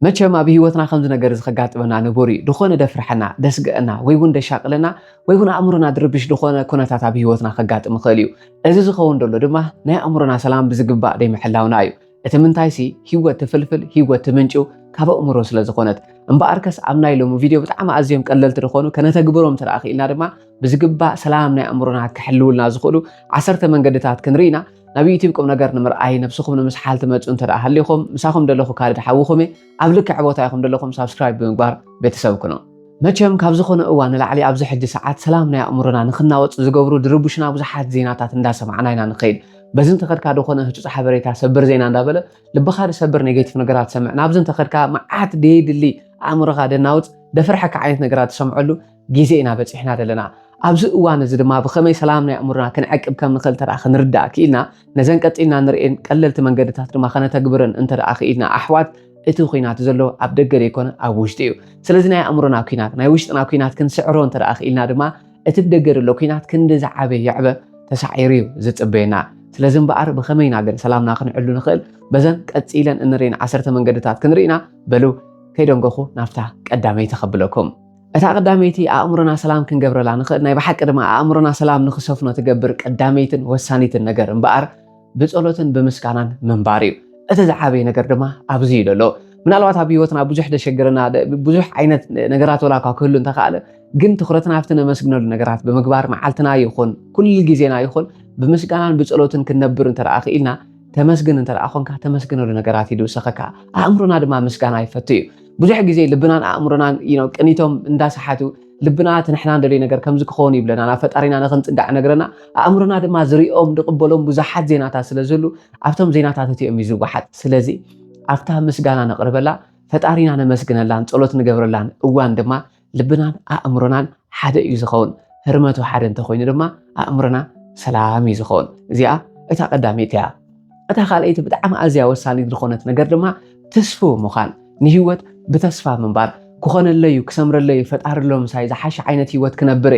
መቸም ኣብ ህይወትና ከምዚ ነገር ዝኸጋጥመና ንቡሪ ድኾነ ደፍርሐና ደስገአና ወይ እውን ደሻቅለና ወይ እውን ኣእምሮና ድርብሽ ድኾነ ኩነታት ኣብ ህይወትና ከጋጥም ይኽእል እዩ እዚ ዝኸውን ደሎ ድማ ናይ ኣእምሮና ሰላም ብዝግባእ ደይምሕላውና እዩ እቲ ምንታይሲ ህይወት ትፍልፍል ህይወት ትምንጭው ካብ ኣእምሮ ስለ ዝኾነት እምበኣርከስ ኣብ ናይ ሎሚ ቪድዮ ብጣዕሚ ኣዝዮም ቀለልቲ ድኾኑ ከነተግብሮም ተረኣኺ ኢልና ድማ ብዝግባእ ሰላም ናይ ኣእምሮና ክሕልውልና ዝኽእሉ 10 መንገድታት ክንርኢና ናብ ዩቲዩብ ቁም ነገር ንምርኣይ ነብስኹም ንምስሓል ትመፁ እንተደኣ ሃልይኹም ምሳኹም ደለኹ ካልእ ሓዊኹም ኣብ ልክዕ ቦታ ይኹም ደለኹም ሳብስክራይብ ብምግባር ቤተሰብ ኩኑ መቸም ካብ ዝኾነ እዋን ንላዕሊ ኣብዚ ሕጂ ሰዓት ሰላም ናይ ኣእምሮና ንኽናወፅ ዝገብሩ ድርቡሽና ብዙሓት ዜናታት እንዳሰማዕና ኢና ንኸይድ በዚ እንተኸድካ ድኾነ ህፁፅ ሓበሬታ ሰበር ዜና እንዳበለ ልብኻ ድሰብር ኔጌቲቭ ነገራት ሰምዕ ናብዚ እንተኸድካ መዓት ደይድሊ ኣእምሮኻ ደናውፅ ደፍርሐካ ዓይነት ነገራት ትሰምዐሉ ግዜ ኢና በፂሕና ዘለና ኣብዚ እዋን እዚ ድማ ብኸመይ ሰላም ናይ ኣእምሮና ክንዕቅብ ከም ንኽእል ተደኣ ክንርዳእ ክኢልና ነዘን ቀፂልና ንርኤን ቀለልቲ መንገድታት ድማ ከነተግብረን እንተደኣ ክኢልና ኣሕዋት እቲ ኩናት ዘሎ ኣብ ደገ ደይኮነ ኣብ ውሽጢ እዩ ስለዚ ናይ ኣእምሮና ኩናት ናይ ውሽጥና ኩናት ክንስዕሮ እንተደኣ ክኢልና ድማ እቲ ብደገ ዘሎ ኩናት ክንዲ ዝዓበየ ይዕበ ተሳዒሩ እዩ ዝፅበየና ስለዚ እምበኣር ብኸመይና ግን ሰላምና ክንዕሉ ንኽእል በዘን ቀፂለን እንርኤን 10 መንገድታት ክንርኢና በሉ ከይደንገኹ ናፍታ ቀዳመይቲ ተኸብለኩም እታ ቀዳመይቲ ኣእምሮና ሰላም ክንገብረላ ንኽእል ናይ ብሓቂ ድማ ኣእምሮና ሰላም ንኽሰፍኖ ትገብር ቀዳመይትን ወሳኒትን ነገር እምበኣር ብጸሎትን ብምስጋናን ምንባር እዩ እቲ ዝዓበየ ነገር ድማ ኣብዚ እዩ ዘሎ ምናልባት ኣብ ህይወትና ብዙሕ ደሸግረና ብዙሕ ዓይነት ነገራት ወላኳ ክህሉ እንተኸኣለ ግን ትኩረትና ኣብቲ ነመስግነሉ ነገራት ብምግባር መዓልትና ይኹን ኩሉ ግዜና ይኹን ብምስጋናን ብጸሎትን ክንነብር እንተደኣ ክኢልና ተመስግን እንተደኣ ኮንካ ተመስግነሉ ነገራት ይድውሰኸካ ኣእምሮና ድማ ምስጋና ይፈቱ እዩ ብዙሕ ግዜ ልብናን ኣእምሮናን ቅኒቶም እንዳሰሓቱ ልብና ትንሕና እንደለይ ነገር ከምዚ ክኸውን ይብለና ናብ ፈጣሪና ንኽንፅጋዕ ነገረና ኣእምሮና ድማ ዝሪኦም ድቕበሎም ብዙሓት ዜናታት ስለ ዘሉ ኣብቶም ዜናታት እቲኦም እዩ ዝወሓጥ ስለዚ ኣብታ ምስጋና ነቕርበላ ፈጣሪና ነመስግነላን ጸሎት ንገብረላን እዋን ድማ ልብናን ኣእምሮናን ሓደ እዩ ዝኸውን ህርመቱ ሓደ እንተኮይኑ ድማ ኣእምሮና ሰላም እዩ ዝኸውን እዚኣ እታ ቀዳመይቲ እያ እታ ካልአይቲ ብጣዕሚ ኣዝያ ወሳኒት ዝኾነት ነገር ድማ ተስፉ ምዃን ንህይወት ብተስፋ ምንባር ክኾነለዩ ክሰምረለዩ ፈጣሪሎ ምሳይ ዝሓሸ ዓይነት ህይወት ክነብር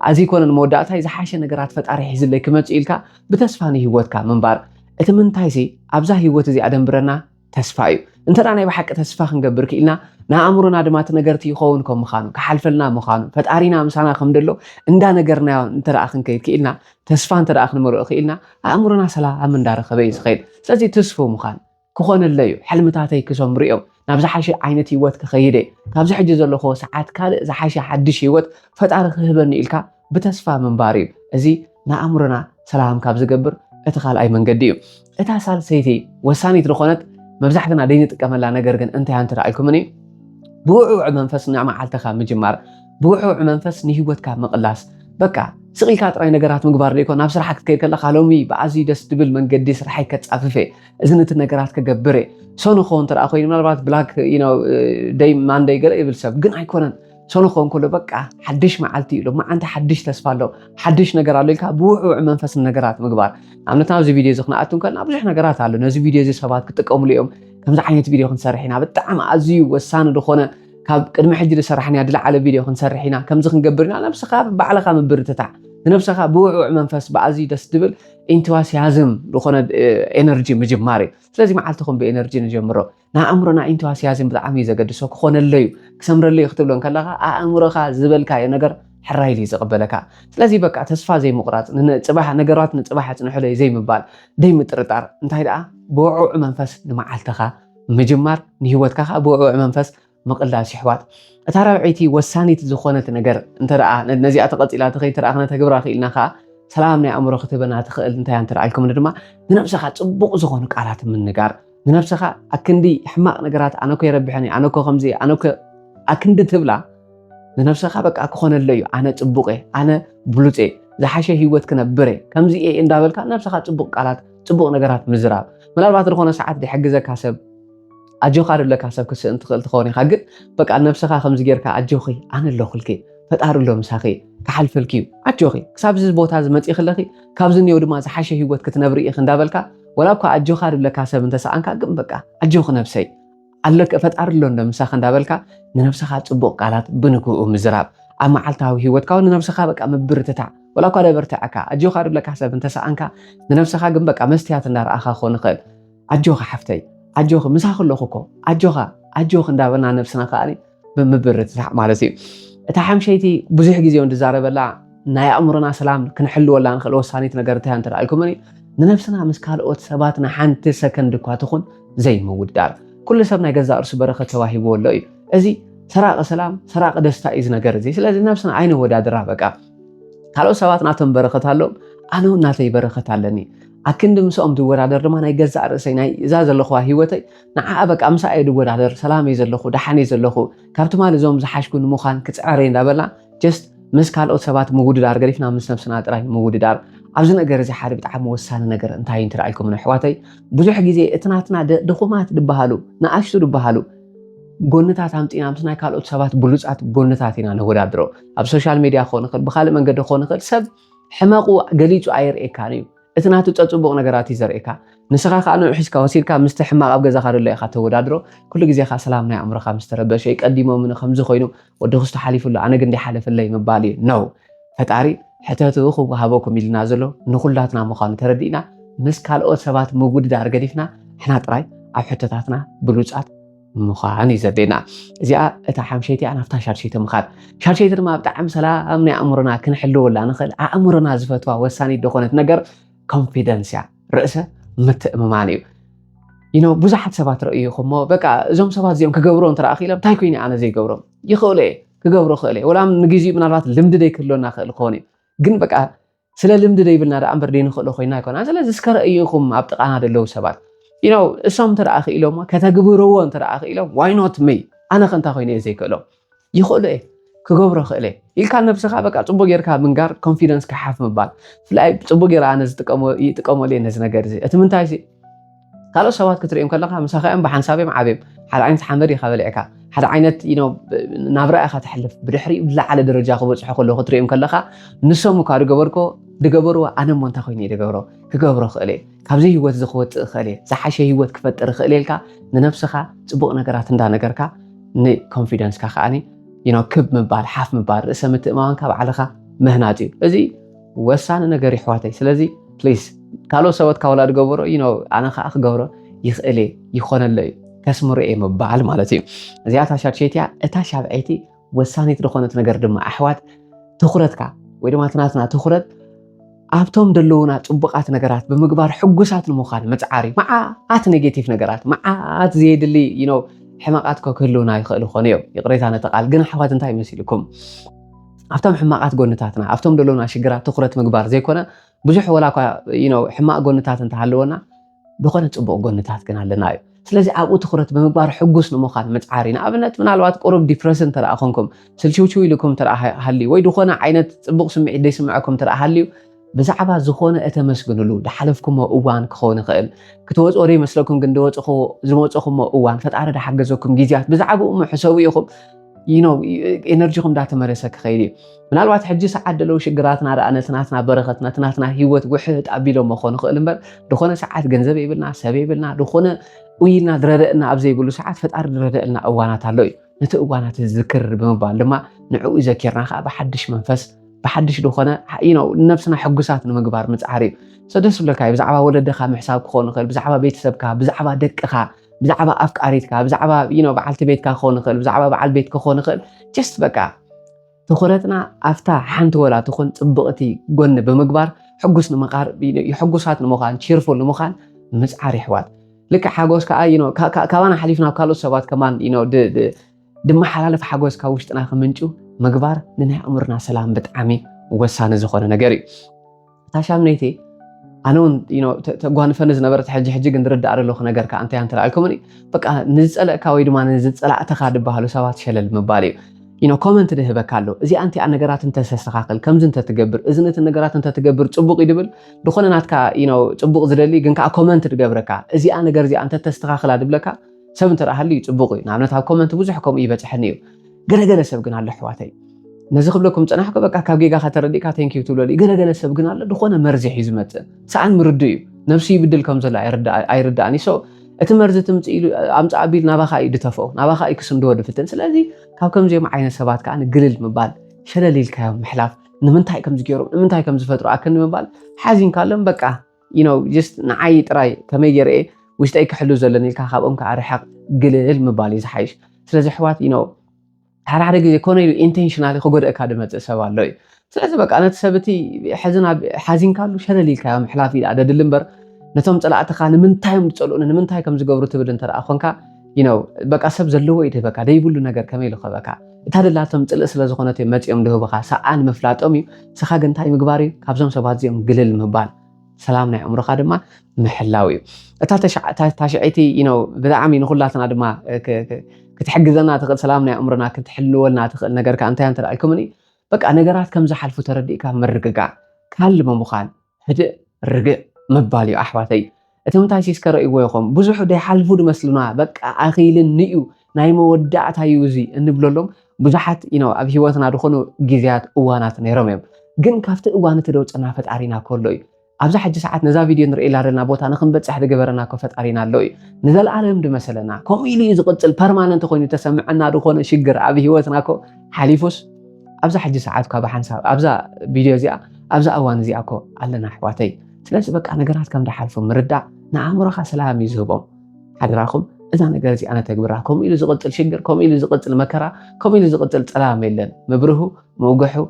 ኣዚ ኮነን መወዳእታይ ዝሓሸ ነገራት ፈጣሪ ሒዝለይ ክመፅእ ኢልካ ብተስፋ ንህይወትካ ምንባር እቲ ምንታይሲ ኣብዛ ህይወት እዚኣ ደንብረና ተስፋ እዩ እንተዳ ናይ ብሓቂ ተስፋ ክንገብር ክኢልና ንኣእምሮና ድማ እቲ ነገርቲ ይኸውን ከም ምዃኑ ክሓልፈልና ምዃኑ ፈጣሪና ምሳና ከም ደሎ እንዳነገርናዮ እንተደኣ ክንከይድ ክኢልና ተስፋ እንተደኣ ክንመርኦ ክኢልና ኣእምሮና ሰላም እንዳረኸበ እዩ ዝኸይድ ስለዚ ተስፉ ምዃን ክኾነለዩ ሕልምታተይ ክሰምሩ እዮም ናብ ዝሓሸ ዓይነት ህይወት ክኸይደ ካብዚ ሕጂ ዘለኹ ሰዓት ካልእ ዝሓሸ ሓድሽ ህይወት ፈጣሪ ክህበኒ ኢልካ ብተስፋ ምንባር እዩ እዚ ንኣእምሮና ሰላም ካብ ዝገብር እቲ ካልኣይ መንገዲ እዩ እታ ሳልሰይቲ ወሳኒት ዝኾነት መብዛሕትና ደይንጥቀመላ ነገር ግን እንታይ እንትረኣይኩምኒ ብውዕውዕ መንፈስ ንመዓልትኻ ምጅማር ብውዕውዕ መንፈስ ንህይወትካ ምቕላስ በቃ ስቂልካ ጥራይ ነገራት ምግባር ደይኮን ናብ ስራሕ ክትከይድ ከለኻ ሎሚ ብኣዝዩ ደስ ድብል መንገዲ ስራሐይ ከፃፍፈ እዚ ነቲ ነገራት ከገብረ ሶኑ ክኸውን ተረኣ ኮይኑ ምናልባት ብላክ ደይ ማንደይ ገለ ይብል ሰብ ግን ኣይኮነን ሶኑ ክኸውን ከሎ በቃ ሓድሽ መዓልቲ እዩ ሎማዓንቲ ሓድሽ ተስፋ ኣሎ ሓድሽ ነገር ኣሎ ኢልካ ብውዕውዕ መንፈስ ነገራት ምግባር ንኣብነት ናብዚ ቪድዮ እዚ ክንኣቱ ከለና ብዙሕ ነገራት ኣሎ ነዚ ቪድዮ እዚ ሰባት ክጥቀምሉ እዮም ከምዚ ዓይነት ቪድዮ ክንሰርሕ ኢና ብጣዕሚ ኣዝዩ ወሳኒ ዝኾነ ካብ ቅድሚ ሕጂ ዝሰራሕና ድላዓለ ቪድዮ ክንሰርሕ ኢና ከምዚ ክንገብር ኢና ነብስኻ ባዕልኻ ምብርትታዕ ንነብስኻ ብውዕውዕ መንፈስ ብኣዝዩ ደስ ድብል ኢንቱዋስያዝም ዝኾነ ኤነርጂ ምጅማር እዩ ስለዚ መዓልትኹም ብኤነርጂ ንጀምሮ ንኣእምሮና ኢንቱዋስያዝም ብጣዕሚ እዩ ዘገድሶ ክኾነለዩ ክሰምረለዩ ክትብሎን ከለኻ ኣእምሮኻ ዝበልካዮ ነገር ሕራይሉ ዝቕበለካ ስለዚ በቃ ተስፋ ዘይምቑራፅ ንፅባሕ ነገራት ንፅባሕ ኣፅንሑለይ ዘይምባል ደይምጥርጣር እንታይ ደኣ ብውዕውዕ መንፈስ ንመዓልትኻ ምጅማር ንህይወትካ ብውዕውዕ መንፈስ ምቕላስ ይሕዋት እታ ራብዒቲ ወሳኒት ዝኾነት ነገር እንተደኣ ነዚኣ ተቐፂላ ትኸይድ ተደኣ ክነተግብራ ክኢልና ከዓ ሰላም ናይ ኣእምሮ ክትበና ትኽእል እንታይ እንትረኣልኩም ድማ ንነብስኻ ፅቡቕ ዝኾኑ ቃላት ምንጋር ንነብስኻ ኣክንዲ ሕማቕ ነገራት ኣነኮ የረብሐኒ ኣነኮ ከምዚ ኣነኮ ኣክንዲ ትብላ ንነብስኻ በቃ ክኾነለዩ ኣነ ፅቡቕ ኣነ ብሉፅ ዝሓሸ ህይወት ክነብረ ከምዚ እየ እንዳበልካ ነብስኻ ፅቡቕ ቃላት ፅቡቕ ነገራት ምዝራብ ምናልባት ዝኾነ ሰዓት ዘይሕግዘካ ሰብ ኣጆኻ ድለካ ሰብ ክስእን ትኽእል ትኸውን ኢኻ ግን በቃ ነብስኻ ከምዚ ጌርካ ኣጆኺ ኣነ ኣለኹልኪ ፈጣሪ ኣሎ ምሳኺ ክሓልፈልኪ እዩ ኣጆኺ ክሳብዚ ቦታ ዝመፅእ ክለኺ ካብዚ እኒኦ ድማ ዝሓሸ ህይወት ክትነብሪ ኢኽ እንዳበልካ ወላ እኳ ኣጆኻ ድለካ ሰብ እንተሰኣንካ ግን በቃ ኣጆኺ ነብሰይ ኣለከ ፈጣሪ ኣሎ እንዶ ምሳኺ እንዳበልካ ንነብስኻ ፅቡቕ ቃላት ብንግኡ ምዝራብ ኣብ መዓልታዊ ህይወትካ ንነብስኻ በቃ ምብርትታዕ ወላ እኳ ደበርትዐካ ኣጆኻ ድለካ ሰብ እንተሰኣንካ ንነብስኻ ግን በቃ መስትያት እንዳረኣኻ ክኾን ይኽእል ኣጆኻ ሓፍተይ ኣጆኺ ምሳኺ ኣለኹ እኮ ኣጆኻ ኣጆኽ እንዳበልና ነብስና ከዓኒ ብምብርትታዕ ማለት እዩ እታ ሓምሸይቲ ብዙሕ ግዜ እንድዛረበላ ናይ ኣእምሮና ሰላም ክንሕልወላ ንኽእል ወሳኒት ነገር እንታይ እንተዳ ኢልኩምኒ ንነብስና ምስ ካልኦት ሰባት ንሓንቲ ሰከንድ እኳ ትኹን ዘይምውዳር ኩሉ ሰብ ናይ ገዛ እርሱ በረኸት ተዋሂብዎ ኣሎ እዩ እዚ ሰራቂ ሰላም ሰራቂ ደስታ እዩ ነገር እዚ ስለዚ ነብስና ኣይንወዳድራ በቃ ካልኦት ሰባት ናቶም በረኸት ኣሎም ኣነ ናተይ በረኸት ኣለኒ ኣክንዲ ምስኦም ድወዳደር ድማ ናይ ገዛ ርእሰይ ናይ እዛ ዘለኹዋ ሂወተይ ንዓኣ በቃ ምሳኤ ድወዳደር ሰላም እየ ዘለኹ ደሓን እየ ዘለኹ ካብቲ ማል እዞም ዝሓሽኩ ንምዃን ክፅዕረይ እንዳበልና ጀስት ምስ ካልኦት ሰባት ምውድዳር ገሪፍና ምስ ነብስና ጥራይ ምውድዳር ኣብዚ ነገር እዚ ሓደ ብጣዕሚ ወሳኒ ነገር እንታይ እንትራ ኢልኩም ኣሕዋተይ ብዙሕ ግዜ እቲ ናትና ድኹማት ድበሃሉ ንኣሽቱ ድበሃሉ ጎንታት ኣምፂና ምስ ናይ ካልኦት ሰባት ብሉፃት ጎንታት ኢና ንወዳድሮ ኣብ ሶሻል ሚድያ ክኾን ይኽእል ብካልእ መንገዲ ክኾን ይኽእል ሰብ ሕማቑ ገሊፁ ኣይርኤካን እዩ እቲ ናቱ ፀፅቡቕ ነገራት እዩ ዘርእካ ንስኻ ከዓ ንዑ ሒዝካ ወሲድካ ምስቲ ሕማቕ ኣብ ገዛኻ ደሎ ኢኻ ተወዳድሮ ኩሉ ግዜ ኻ ሰላም ናይ ኣእምሮኻ ምስ ተረበሸ ቀዲሞምን ከምዚ ኮይኑ ወዲ ክስቶ ሓሊፉሉ ኣነ ግን እንዲሓለፈለይ ምባል እዩ ነው ፈጣሪ ሕተቱ ክወሃበኩም ኢልና ዘሎ ንኩላትና ምዃኑ ተረዲእና ምስ ካልኦት ሰባት ምውድዳር ገዲፍና ሕና ጥራይ ኣብ ሕቶታትና ብሉፃት ምዃን እዩ ዘድልና እዚኣ እታ ሓምሸይቲ ናፍታ ሻድሸይቲ ምኻድ ሻድሸይቲ ድማ ብጣዕሚ ሰላም ናይ ኣእምሮና ክንሕልወላ ንኽእል ኣእምሮና ዝፈትዋ ወሳኒት ዝኾነት ነገር ኮንፊደንስ እያ ርእሰ ምትእምማን እዩ ብዙሓት ሰባት ረእዩኹሞ በቃ እዞም ሰባት እዚኦም ክገብሮ እንተረኣኺሎም እንታይ ኮይኒ ኣነ ዘይገብሮም ይኽእሉ እየ ክገብሮ ክእል እየ ወላ ንግዜኡ ምናልባት ልምዲ ደይክህልወና ክእል ክኾን እዩ ግን በቃ ስለ ልምዲ ደይብልና ዳ እምበር ደይንኽእሎ ኮይና ይኮና ስለዚ እስከረእዩኹም ኣብ ጥቓና ደለዉ ሰባት እሶም እንተረኣኺ ኢሎም ከተግብርዎ እንተረኣኺ ኢሎም ዋይ ኖት ሚ ኣነ ከ እንታይ ኮይኑ እየ ዘይክእሎም ይኽእሉ እየ ክገብሮ ክእል እየ ኢልካ ነብስኻ በቃ ፅቡቅ ጌርካ ምንጋር ኮንፊደንስ ክሓፍ ምባል ፍላይ ፅቡቅ ጌራ ኣነ ይጥቀመሉ እየ ነዚ ነገር እዚ እቲ ምንታይ ካልኦት ሰባት ክትሪኦም ከለካ ምሳኸኦም ብሓንሳብዮም ዓብዮም ሓደ ዓይነት ሓመድ ኢኻ በሊዕካ ሓደ ዓይነት ናብራ ኢኻ ትሕልፍ ብድሕሪኡ ዝለዓለ ደረጃ ክበፅሑ ከለዉ ክትሪኦም ከለካ ንሶም እኳ ድገበርዎ ኣነ ሞ እንታይ ኮይኑ እየ ድገብሮ ክገብሮ ክእል እየ ካብዚ ሂወት እዚ ክወፅእ ክእል እየ ዝሓሸ ሂወት ክፈጥር ክእል ኢልካ ንነብስኻ ፅቡቅ ነገራት እንዳነገርካ ንኮንፊደንስካ ከዓኒ ክብ ምባል ሓፍ ምባል ርእሰ ምትእምማንካ ባዕልኻ ምህናፅ እዩ እዚ ወሳኒ ነገር ይሕዋተይ ስለዚ ፕሊዝ ካልኦት ሰባት ካውላ ድገብሮ ኣነ ከዓ ክገብሮ ይኽእል እየ ይኾነሎ እዩ ከስምሩ እየ ምባል ማለት እዩ እዚኣ እታ ሻድሸይቲ እታ ሻብዐይቲ ወሳኒት ዝኾነት ነገር ድማ ኣሕዋት ትኩረትካ ወይ ድማ ትናትና ትኩረት ኣብቶም ደለውና ፅቡቃት ነገራት ብምግባር ሕጉሳት ንምዃን መፅዓሪ መዓት ኔጌቲቭ ነገራት መዓት ዘየድሊ ሕማቃት ክህልውና ይኽእል ኮነ እዮም ይቕሬታ ነቲ ቃል ግን ኣሕዋት እንታይ መሲልኩም ኣብቶም ሕማቃት ጎንታትና ኣብቶም ደለውና ሽግራት ትኩረት ምግባር ዘይኮነ ብዙሕ ወላ እኳ ሕማቅ ጎንታት እንተሃለወና ዝኾነ ፅቡቅ ጎንታት ግን ኣለና እዩ ስለዚ ኣብኡ ትኩረት ብምግባር ሕጉስ ንምዃን መፅዓሪ ንኣብነት ምናልባት ቁሩብ ዲፕረስን ተረኣ ኮንኩም ስልችውችው ኢልኩም ተረኣ ሃልዩ ወይ ዝኾነ ዓይነት ፅቡቅ ስምዒት ዘይስምዐኩም ተረኣ ሃልዩ ብዛዕባ ዝኾነ እተመስግንሉ ድሓለፍኩሞ እዋን ክኸውን ይኽእል ክትወፅኦ ደይመስለኩም ግን ዝወፅኹሞ እዋን ፈጣሪ ዳሓገዘኩም ግዜያት ብዛዕባኡ ሕሰቡ ኢኹም ኤነርጂኹም ዳተመለሰ ክኸይድ እዩ ምናልባት ሕጂ ሰዓት ደለው ሽግራትና ዳ ነትናትና በረኸትና ትናትና ሂወት ውሕጥ ኣቢሎም መኾን ይኽእል እምበር ድኾነ ሰዓት ገንዘብ የብልና ሰብ የብልና ድኾነ ውይልና ድረደአና ኣብ ዘይብሉ ሰዓት ፈጣሪ ድረደአልና እዋናት ኣሎ እዩ ነቲ እዋናት ዝክር ብምባል ድማ ንዕኡ ዘኪርና ከዓ ብሓድሽ መንፈስ ብሓድሽ ድኾነ ነብስና ሕጉሳት ንምግባር ምፅዓር እዩ ሰደስ ብለካ ብዛዕባ ወለድኻ ምሕሳብ ክኾን ይኽእል ብዛዕባ ቤተሰብካ ብዛዕባ ደቅኻ ብዛዕባ ኣፍቃሪትካ ብዛዕባ በዓልቲ ቤትካ ክኾን ይኽእል ብዛዕባ በዓል ቤት ክኾን ይኽእል ጀስት በቃ ትኩረትና ኣፍታ ሓንቲ ወላ ትኹን ፅብቕቲ ጎኒ ብምግባር ሕጉስ ንምቃር ሕጉሳት ንምዃን ቺርፉል ንምዃን ምፅዓር ይሕዋት ልክዕ ሓጎስ ከዓ ካባና ሓሊፍና ኣብ ካልኦት ሰባት ከማን ድመሓላለፍ ሓጎስ ካብ ውሽጥና ክምንጩ ምግባር ንናይ ኣእምሮና ሰላም ብጣዕሚ ወሳኒ ዝኾነ ነገር እዩ እታ ሻምነይቲ ኣነ እውን ተጓንፈኒ ዝነበረት ሕጂ ግን ዝርዳእ ዘለኹ ነገር ከዓ እንታይ እንትረኣልኩምኒ በቃ ንዝፀለእካ ወይ ድማ ንዝፀላእተኻ ድበሃሉ ሰባት ሸለል ምባል እዩ ኮመንት ድህበካ ኣሎ እዚኣ እንቲኣ ነገራት እንተተስተኻኽል ከምዚ እንተትገብር እዚ ነቲ ነገራት እንተትገብር ፅቡቅ እዩ ድብል ድኾነ ናትካ ፅቡቅ ዝደሊ ግን ከዓ ኮመንት ድገብረካ እዚኣ ነገር እዚኣ እንተተስተኻኽላ ድብለካ ሰብ እንተረኣሃሉ ፅቡቅ እዩ ንኣብነት ኣብ ኮመንት ብዙሕ ከምኡ ይበፅሐኒ እዩ ገለገለ ሰብ ግን ኣሎ ኣሕዋተይ ነዚ ክብለኩም ፀናሕኩ በቃ ካብ ጌጋኻ ተረዲእካ ቴንኪዩ ትብለሉ ገለገለ ሰብ ግን ኣሎ ድኾነ መርዚ ሒዙ ዝመፅእ ሰኣን ምርዲ እዩ ነብሱ ይብድል ከም ዘሎ ኣይርዳእኒ እቲ መርዚ ትምፅእ ኢሉ ኣምፃ ኣቢል ናባኻ እዩ ድተፍኦ ናባኻ እዩ ክስንድዎ ድፍትን ስለዚ ካብ ከምዚኦም ዓይነት ሰባት ከዓ ንግልል ምባል ሸለሊልካዮም ምሕላፍ ንምንታይ ከምዚ ገይሮም ንምንታይ ከም ዝፈጥሩ ኣክን ምባል ሓዚንካሎም በቃ ጀስት ንዓይ ጥራይ ከመይ ገይረ وشتي كحلو زلني كخابهم كعرحق قليل مبالي زحيش سلازي حوات حال حدا جزء يكون intentionally خجود أكاديمية سوا لوي سلازي بقى أنا تثبتي حزين كارلو شللي كلام حلافي عدد اللمبر نتوم طلعت خان من تايم تسألون من تايم كم زجبرو تبدن ترى أخوانك بقى سب زلوا إيه بقى ده يقولوا نجار كميل خباك هذا اللي تم تلص لزخونة مات يوم ده بقى ساعان مفلات أمي سخاجن تايم جباري كابزم سبات يوم قليل مبال سلامنا عمره خادمة محلاوي تاشعتي بدعمي نخلاتنا دما كتحجزنا تقول سلامنا عمرنا كتحلوا لنا تقول نجار كأنت أنت رأيكمني بقى نجارات كم زحل فتردي كم مرققع كلمة مخان هدئ رجع مبالي أحواتي أتمنى سكر إيوهم بزحوا ده حلفوا دمسلنا بقى أخيل النيو نايم ودعت هيوزي إن بلولهم بزحت أبي هواتنا دخلوا جزيات أوانات نيرميم جن كافت أوانات دوت أنا فت أرينا كلوي أبزح حج ساعات نزا فيديو نرئي لارنا بوتا نخم بتسح دقبرنا كفت أرينا لوي نزال عالم دمسلنا كوميلي زقت البرماننت تخوني تسمعنا دخلنا شجر أبي هواتنا كو حليفوس أبزح حج ساعات كابا حنساب أبزح فيديو زي أبزح أوان زي أكو علنا حواتي سلازي بقى نجارات كم دحالفهم مردع نعمرها سلام يزهبهم حدراكم إذا نجارتي أنا تكبركم إلى زقت الشجركم إلى زقت المكرة كم إلى زقت السلام يلن مبره موجحه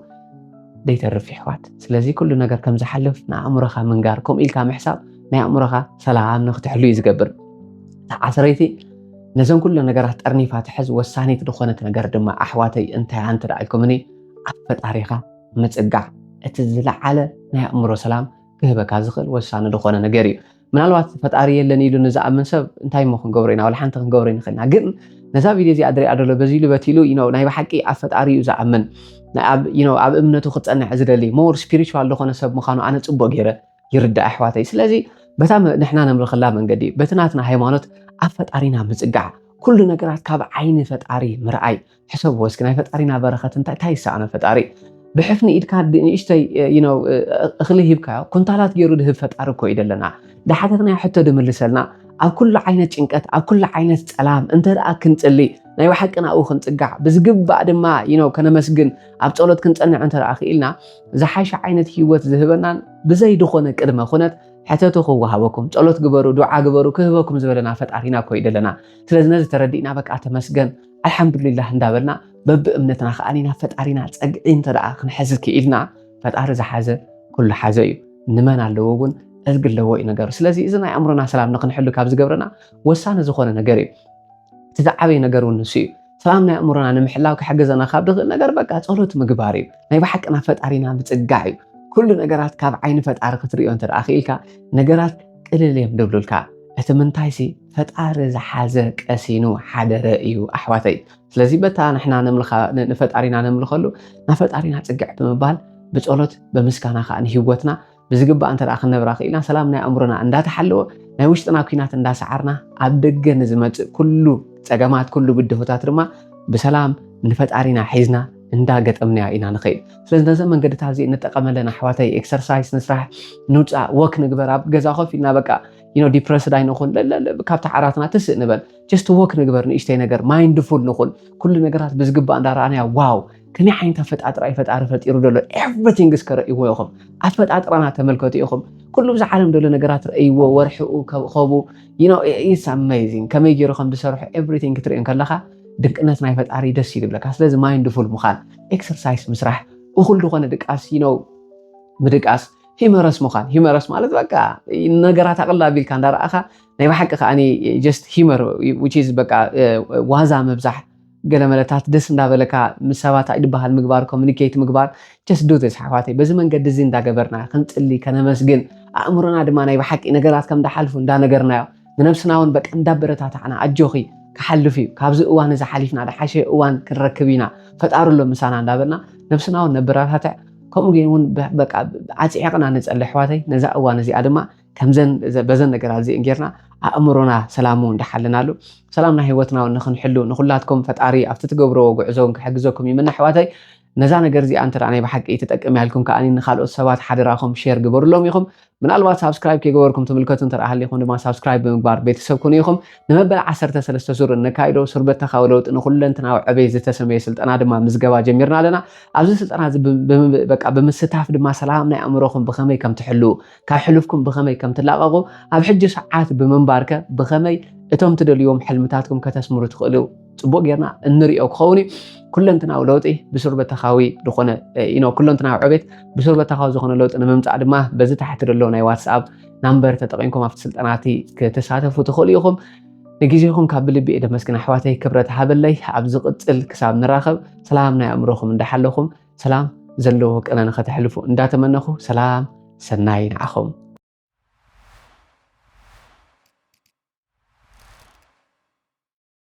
ديت الرفيحات سلازي كل نجار كم زحلف نعمرها من جاركم إلى كام حساب نعمرها سلام نختحلو يزقبر عصريتي نزون كل نجارات أرني فاتحز والثاني تدخلنا نجار دم أحواتي أنت رأيكمني عفت تاريخها متسقع اتزلع على نعمره سلام كهبك هزخل وسانه دخونه نجاري منالوات فتاري يلني يدو نزع من سب انتاي مو خنغورينا ولا حنت خنغورين خلنا جن نزا فيديو زي ادري ادلو بزيلو بتيلو ناي بحقي فتاري يزع من اب اب امنته خصنا عزدلي مور سبيريتوال دخونه سب مخانو انا صبو غيره يردا احواتي سلازي بتام نحنا نمر خلا منغدي بتناتنا هيمانوت افطارينا مصقع كل نغرات كاب عين فتاري مرعي حسب وسكنا فتارينا بركه انت تايسا فتاري بحفني إيد كاد إيشتي أخليه يبكى كنت على تجرو ده فتأرى كويد لنا ده حدثنا حتى دم اللي سلنا على كل عينة إنكت على كل عينة سلام أنت رأى كنت اللي نايو حق أنا أو كنت قاع بس قب بعد ما كنا مسجن أبتقولت كنت أنا أنت رأى خيلنا زحاش عينة هيوت ذهبنا بزي دخونك كده خونت حتى تخوها وكم تقولت قبروا دعاء قبروا كهبكم زبلنا فتأرينا كويد لنا تلازم تردينا بك أتمسجن الحمد لله ندابلنا بب امنتنا خانينا فتارينا صقعين تدعا كنحسس كيلنا فتار زحازه كل حازه نمن علوون ازقل لو ينغر سلازي اذا ناي امرنا سلام نخنحلو كاب زغبرنا وسانه زخونه نغري تزعبي نغرون نسي سلامنا امرنا نمحلاو كحجزنا خاب دغ نغر بقى ጸሎት ምግባሪ ናይ بحقنا ፈጣሪና ብጽጋዕ كل ነገራት ካብ ዓይኒ ፈጣሪ ክትሪኦ እንተ ኣኺልካ ነገራት ቅልል እዮም ደብሉልካ እቲ ምንታይሲ ፈጣሪ ዝሓዘ ቀሲኑ ሓደረ እዩ ኣሕዋተይ ስለዚ በታ ንሕና ንፈጣሪና ነምልኸሉ ናፈጣሪና ጽጋዕ ብምባል ብጸሎት በምስጋና ኻን ህይወትና ብዝግባ እንተ ክነብራ ኺልና ሰላም ናይ ኣምሮና እንዳተሓለወ ናይ ውሽጥና ኩናት እንዳሰዓርና ኣብ ደገ ንዝመጽእ ኩሉ ጸገማት ኩሉ ብድሆታት ድማ ብሰላም ንፈጣሪና ሒዝና እንዳገጠምና ኢና ንኸይድ ስለዚ ነዚ መንገድታት እዚ እንጠቀመለና ኣሕዋተይ ኤክሰርሳይዝ ንስራሕ ንውፃ ወክ ንግበር ኣብ ገዛ ኮፍ ኢልና በቃ ዲፕረስድ ኣይንኹን ካብቲ ዓራትና ትስእ ንበል ጀስት ወክ ንግበር ንእሽተይ ነገር ማይንድፉል ንኹን ኩሉ ነገራት ብዝግባእ እንዳረኣናያ ዋው ከመይ ዓይነት ኣፈጣጥራ ፈጣሪ ፈጢሩ ደሎ ኤቭሪቲንግ እስከርእይዎ ኢኹም ኣፈጣጥራና ተመልከቱ ኢኹም ኩሉ ብዛ ዓለም ደሎ ነገራት ረእይዎ ወርሕኡ ከብኸቡ ኢትስ ኣሜዚንግ ከመይ ገይሩ ከም ዝሰርሑ ኤቭሪቲንግ ክትሪእን ከለኻ ድንቅነት ናይ ፈጣሪ ደስ ይብለካ ስለዚ ማይንድፉል ምዃን ኤክሰርሳይዝ ምስራሕ እኹል ዝኾነ ድቃስ ምድቃስ ሂመረስ ምዃን ሂመረስ ማለት በቃ ነገራት ኣቕላቢልካ እንዳረኣኻ ናይ ባሕቂ ከዓኒ ጀስት ሂመር which is በቃ ዋዛ መብዛሕ ገለ መለታት ደስ እንዳበለካ ምስ ሰባት ይድበሃል ምግባር ኮሚኒኬት ምግባር just do this ሓዋተይ በዚ መንገዲ እዚ እንዳገበርና ክንጽሊ ከነመስግን ኣእምሮና ድማ ናይ ባሕቂ ነገራት ከም እንዳሓልፉ እንዳነገርናዮ ንነብስና እውን በቃ እንዳበረታታዕና ኣጆኺ كحلف فيه كابز أوان إذا حلفنا على حشة أوان كركبينا فتعرض له مسانا عندنا نفسنا ونبررها كم جينون بق عتيقنا نسأل حواتي نزا أوان زي أدمى كم زن بزن نقرأ زي إنجرنا أمرنا سلامون دحلنا له سلامنا هيوتنا ونخن حلو نخلاتكم فتعري أفتت جبرو وعزون كحجزكم يمنا حواتي ነዛ ነገር እዚኣ እንተ ናይ ብሓቂ ተጠቅም ያልኩም ከኣኒ ንኻልኦት ሰባት ሓደራኹም ሼር ግበሩሎም ኢኹም ምናልባት ሳብስክራይብ ከይገበርኩም ትምልከቱ እንተደኣ ሃሊኹም ድማ ሳብስክራይብ ብምግባር ቤተሰብ ኩኑ ኢኹም ንመበል 13 ዙር ነካይዶ ስርበት ተኻዊ ለውጢ ንኹለንትናዊ ዕበይ ዝተሰመየ ስልጠና ድማ ምዝገባ ጀሚርና ኣለና ኣብዚ ስልጠና በቃ ብምስታፍ ድማ ሰላም ናይ ኣእምሮኹም ብኸመይ ከም ትሕልው ካብ ሕሉፍኩም ብኸመይ ከም ትላቐቑ ኣብ ሕጂ ሰዓት ብምንባርከ ብኸመይ እቶም ትደልዮም ሕልምታትኩም ከተስምሩ ትኽእሉ ጽቡቕ ጌርና እንሪኦ ክኸውን ኩለንትናዊ ለውጢ ብስርበት ተኻዊ ዝኾነ ኩለንትናዊ ዕቤት ብስርበት ተኻዊ ዝኾነ ለውጢ ንምምጻእ ድማ በዚ ታሕቲ ዘሎ ናይ ዋትስኣፕ ናምበር ተጠቒምኩም ኣብቲ ስልጠናቲ ክትሳተፉ ትኽእሉ ኢኹም ንግዜኹም ካብ ብልቢ እየ ደመስግን ኣሕዋተይ ክብረት ሃበለይ ኣብ ዝቕፅል ክሳብ ንራኸብ ሰላም ናይ ኣእምሮኹም እንዳሓለኹም ሰላም ዘለዎ ቀነ ንኸተሕልፉ እንዳተመነኹ ሰላም ሰናይ ንዓኹም